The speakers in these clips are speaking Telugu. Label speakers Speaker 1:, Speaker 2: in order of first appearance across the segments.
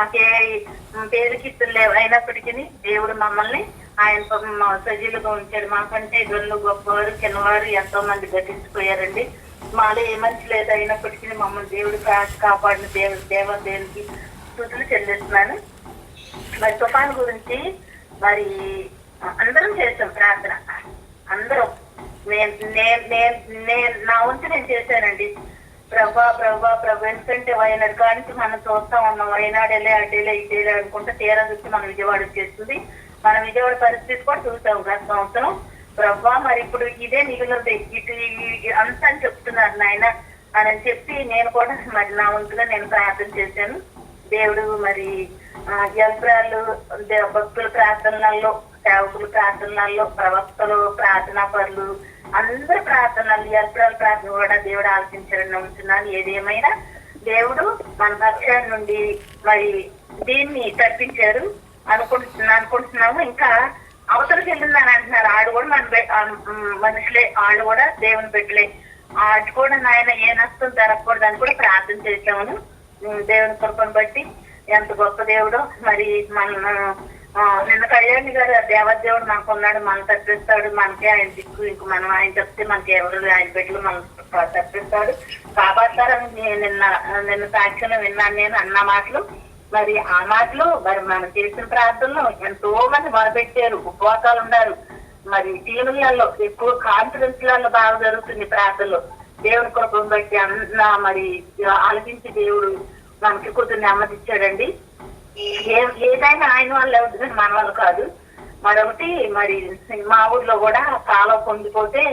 Speaker 1: మాకే పేరుకిత్తులు లేవు, అయినప్పటికీ దేవుడు మమ్మల్ని ఆయన సజీలుగా ఉంచాడు. మాకంటే ఇద్దరు గొప్పవారు చిన్నవారు ఎంతో మంది గతించిపోయారండి. మాలో ఏ మంచి లేదు, అయినప్పటికీ మమ్మల్ని దేవుడు కాపాడిన దేవునికి స్తుతులు చెల్లిస్తున్నాను. మరి తుఫాను గురించి మరి అందరం చేసాం ప్రార్థన, అందరం. నా వంతు నేను చేశానండి. ప్రభా ఎందుకంటే వయనాడు కానీ మనం చూస్తా ఉన్నాం, వయనాడు వెళ్ళే అడ్డేలే ఇడ్డేలే అనుకుంటే తీరా చూసి మనం విజయవాడ వచ్చేస్తుంది. మనం విజయవాడ పరిస్థితి కూడా చూసాం గత సంవత్సరం. ప్రభా మరి ఇప్పుడు ఇదే మిగిలింది, ఇటు అంతా అని చెప్తున్నారు నాయన అని చెప్పి నేను కూడా మరి నా వంతుగా నేను ప్రార్థన చేశాను. దేవుడు మరి యంత్రాలు భక్తుల ప్రార్థనలలో, సేవకుల ప్రార్థనలలో, ప్రవక్తలు, ప్రార్థనా పరులు అందరి ప్రార్థనలు, యంత్రాల ప్రార్థన కూడా దేవుడు ఆలోచించారని నమ్ముతున్నాను. ఏదేమైనా దేవుడు మన పక్షాల నుండి మరి దీన్ని తప్పించారు అనుకుంటున్నాము. ఇంకా అవతలకి వెళ్ళిందని అంటున్నారు. ఆడు కూడా మన మనుషులే, ఆడు కూడా దేవుని బిడ్డలే. ఆడు కూడా నాయన ఏ నష్టం జరగకూడదు అని కూడా ప్రార్థన చేసాము. దేవుని కృపను బట్టి ఎంత గొప్ప దేవుడో. మరి నిన్న కళ్యాణి గారు దేవదేవుడు మనకు ఉన్నాడు, మనం తప్పిస్తాడు, మనకే ఆయన దిక్కు, ఇంక మనం ఆయన చెప్తే మనకి ఎవరు ఆయన బిడ్డలు మనం తప్పిస్తాడు కాపాడతారని నిన్న సాక్ష్యంలో విన్నాను నేను అన్న మాటలు. మరి ఆ మాటలు మరి మనం చేసిన ప్రార్థనలు ఎంతో మంది మొదలుపెట్టారు, ఉపవాసాలు ఉన్నారు. మరి టీములలో ఎక్కువ కాన్ఫరెన్స్లలో బాగా జరుగుతుంది ప్రార్థనలు. దేవుని కృపను బట్టి మరి ఆలోచించి దేవుడు మనకి కూతుర్ని నెమ్మదిచ్చాడండి. ఏదైనా ఆయన వాళ్ళు అవుతుంది, మన వాళ్ళు కాదు. మరొకటి మరి మా ఊర్లో కూడా కాలువ పొంగిపోతే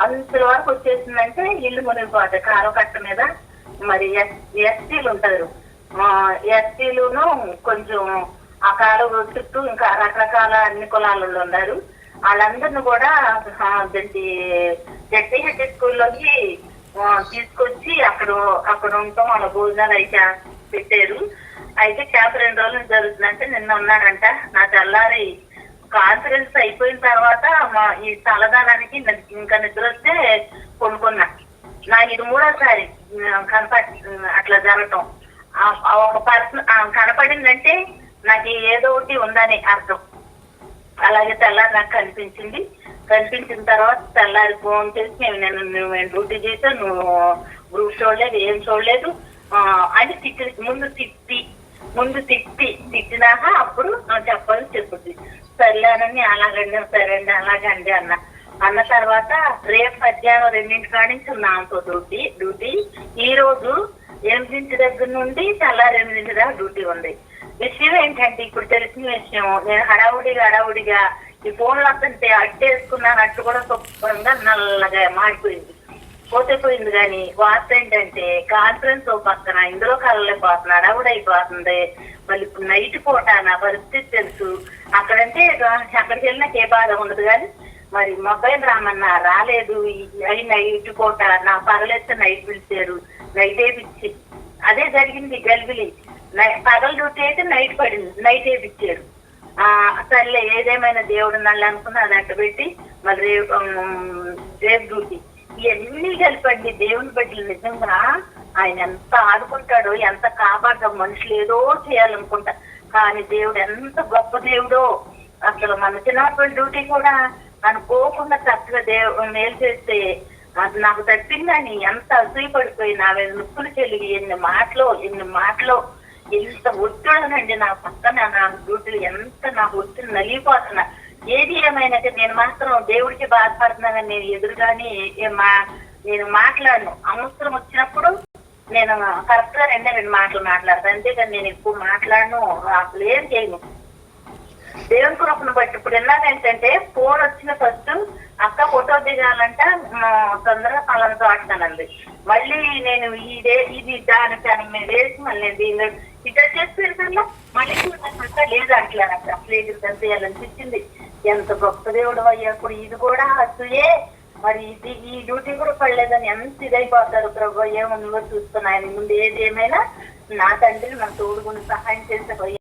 Speaker 1: అంత వరకు వచ్చేసిందంటే ఇల్లు మునిగిపోతాయి. కాలువ కట్ట మీద మరి ఎస్టీలు ఉంటారు, ఎస్టీలును కొంచెం ఆ కాలువ చుట్టూ ఇంకా రకరకాల అన్ని కులాలు ఉన్నారు. వాళ్ళందరినీ కూడా జడ్పీహెచ్ స్కూల్లోకి తీసుకొచ్చి అక్కడ ఉంటాం. వాళ్ళ భోజనాలు అయితే పెట్టారు. అయితే క్యాంప్ 2 రోజులు జరుగుతుందంటే నిన్న ఉన్నారంట. నా తెల్లారి కాన్ఫరెన్స్ అయిపోయిన తర్వాత ఈ తలదానానికి ఇంకా నిద్ర వస్తే కొనుక్కున్నా. నాకు ఇది 3వసారి అట్లా జరగటం. ఒక పర్సన్ కనపడిందంటే నాకు ఏదో ఒకటి ఉందని అర్థం. అలాగే తెల్లారి నాకు కనిపించిన తర్వాత తెల్లారి ఫోన్ చేసి నేను డ్యూటీ చేసా, నువ్వు గ్రూప్ చూడలేదు, ఏం చూడలేదు అని ముందు తిట్టినాక అప్పుడు చెప్పాలని చెప్పుద్ది. సర్లేనని అలాగండి, సరే అండి అలాగండి అన్న తర్వాత రేపు మధ్యాహ్నం 2 కాడి నుంచి నాతో డ్యూటీ. ఈ రోజు 8 దగ్గర నుండి తెల్లారి 8 దాకా డ్యూటీ ఉంది. విషయం ఏంటంటే ఇప్పుడు తెలిసిన విషయం, నేను హడావుడిగా ఈ ఫోన్లు అత్తంటే అడ్డేసుకున్నాను, అట్టు కూడా శుభ్రంగా నల్లగా మాడిపోయింది, పోతే కానీ వార్త ఏంటంటే కాన్ఫరెన్స్ ఓ పక్కన ఇందులో కలలేకపోతున్నా, హడావుడైపోతుంది. మళ్ళీ ఇప్పుడు నైట్ పూట నా పరిస్థితి తెలుసు. అక్కడికి వెళ్ళినాక ఏ బాధ ఉండదు. కానీ మరి మొబైల్ రామన్నా రాలేదు. నైట్ పూట నా పగలేస్తే నైట్ పిలిచారు, నైట్ వేయించి అదే జరిగింది గల్బిలి. పగల డ్యూటీ అయితే నైట్ పడింది, నైట్ వేయించారు. సర్లే ఏదేమైనా దేవుడు నల్లి అనుకున్నా అది అట్ట పెట్టి మళ్ళీ రేపు డ్యూటీ. ఇవన్నీ కలిపండి దేవుని బిడ్డలు. నిజంగా ఆయన ఎంత ఆడుకుంటాడో, ఎంత కాపాడతాం. మనుషులు ఏదో చేయాలనుకుంటా, కానీ దేవుడు ఎంత గొప్ప దేవుడో. అసలు మన చిన్నటువంటి డ్యూటీ కూడా అనుకోకుండా చక్కగా మేలు చేస్తే అది నాకు తప్పిందని ఎంత అసూయపడిపోయి నా మీద నొప్పులు చెల్లి ఎన్ని మాటలో ఎంత ఒత్తిడనండి నా పక్కన. నా డ్యూటీలు ఎంత నాకు ఒత్తిడి నలిగిపోతున్నా. ఏది ఏమైనా నేను మాత్రం దేవుడికి బాధపడుతున్నానని నేను ఎదురుగాని నేను మాట్లాడను. అవసరం వచ్చినప్పుడు నేను కరెక్ట్ గా 2 మాటలు మాట్లాడతాను, అంతేకాని నేను ఎక్కువ మాట్లాడను, అసలు ఏం చేయను. దేవుని కృపను బట్టి ఇప్పుడు ఏంటంటే ఫోన్ వచ్చిన ఫస్ట్ అక్క ఫోటో దిగాలంట తొందరగా పలానా తోటనంది. మళ్ళీ నేను ఇది దానికి వేసి మళ్ళీ దీని ఇట్లా చేసి మళ్ళీ లేదు అంటలేనక్క, అసలు ఎదురు చేయాలనిపించింది. ఎంత గొప్ప దేవుడు అయ్యాప్పుడు ఇది కూడా అసూయే. మరి ఈ డ్యూటీ కూడా పడలేదని ఎంత ఇదైపోతారు. ప్రభు ఏమో నువ్వు చూస్తున్నా. ఆయన ముందు ఏది ఏమైనా నా తండ్రి నాకు తోడుగుని సహాయం చేసే